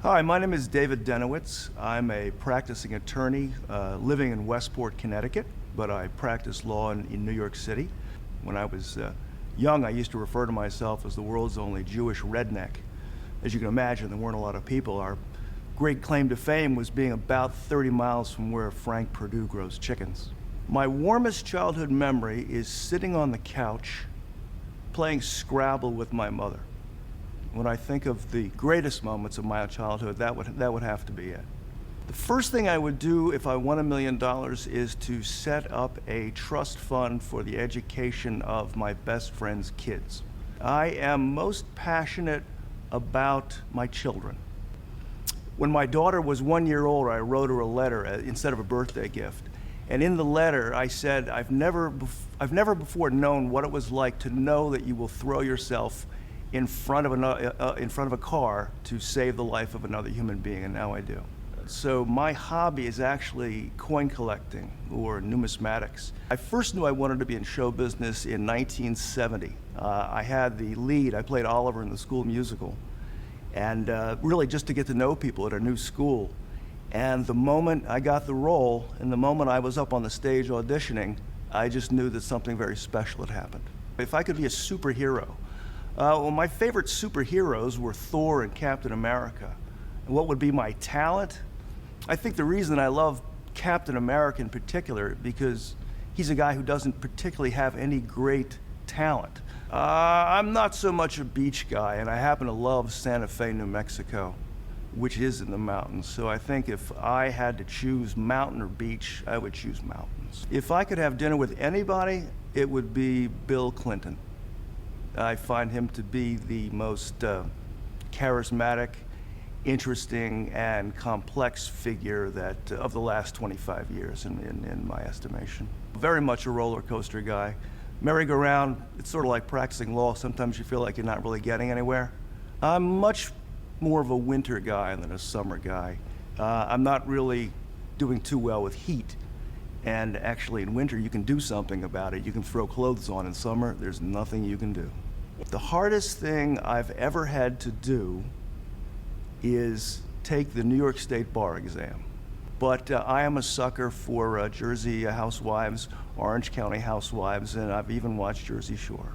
Hi, my name is David Denowitz. I'm a practicing attorney living in Westport, Connecticut, but I practice law in New York City. When I was young, I used to refer to myself as the world's only Jewish redneck. As you can imagine, there weren't a lot of people. Our great claim to fame was being about 30 miles from where Frank Perdue grows chickens. My warmest childhood memory is sitting on the couch playing Scrabble with my mother. When I think of the greatest moments of my childhood, that would have to be it. The first thing I would do if I won $1 million is to set up a trust fund for the education of my best friend's kids. I am most passionate about my children. When my daughter was 1 year old, I wrote her a letter instead of a birthday gift. And in the letter, I said, I've never before known what it was like to know that you will throw yourself in front of a car to save the life of another human being, and now I do. So my hobby is actually coin collecting or numismatics. I first knew I wanted to be in show business in 1970. I had the lead, I played Oliver in the school musical, and really just to get to know people at a new school. And the moment I got the role, and the moment I was up on the stage auditioning, I just knew that something very special had happened. If I could be a superhero, well, my favorite superheroes were Thor and Captain America. And what would be my talent? I think the reason I love Captain America in particular, because he's a guy who doesn't particularly have any great talent. I'm not so much a beach guy, and I happen to love Santa Fe, New Mexico, which is in the mountains. So I think if I had to choose mountain or beach, I would choose mountains. If I could have dinner with anybody, it would be Bill Clinton. I find him to be the most charismatic, interesting, and complex figure that of the last 25 years in my estimation. Very much a roller coaster guy. Merry-go-round, it's sort of like practicing law. Sometimes you feel like you're not really getting anywhere. I'm much more of a winter guy than a summer guy. I'm not really doing too well with heat. And actually in winter you can do something about it. You can throw clothes on. In summer, there's nothing you can do. The hardest thing I've ever had to do is take the New York State bar exam. But I am a sucker for Jersey housewives, Orange County housewives, and I've even watched Jersey Shore.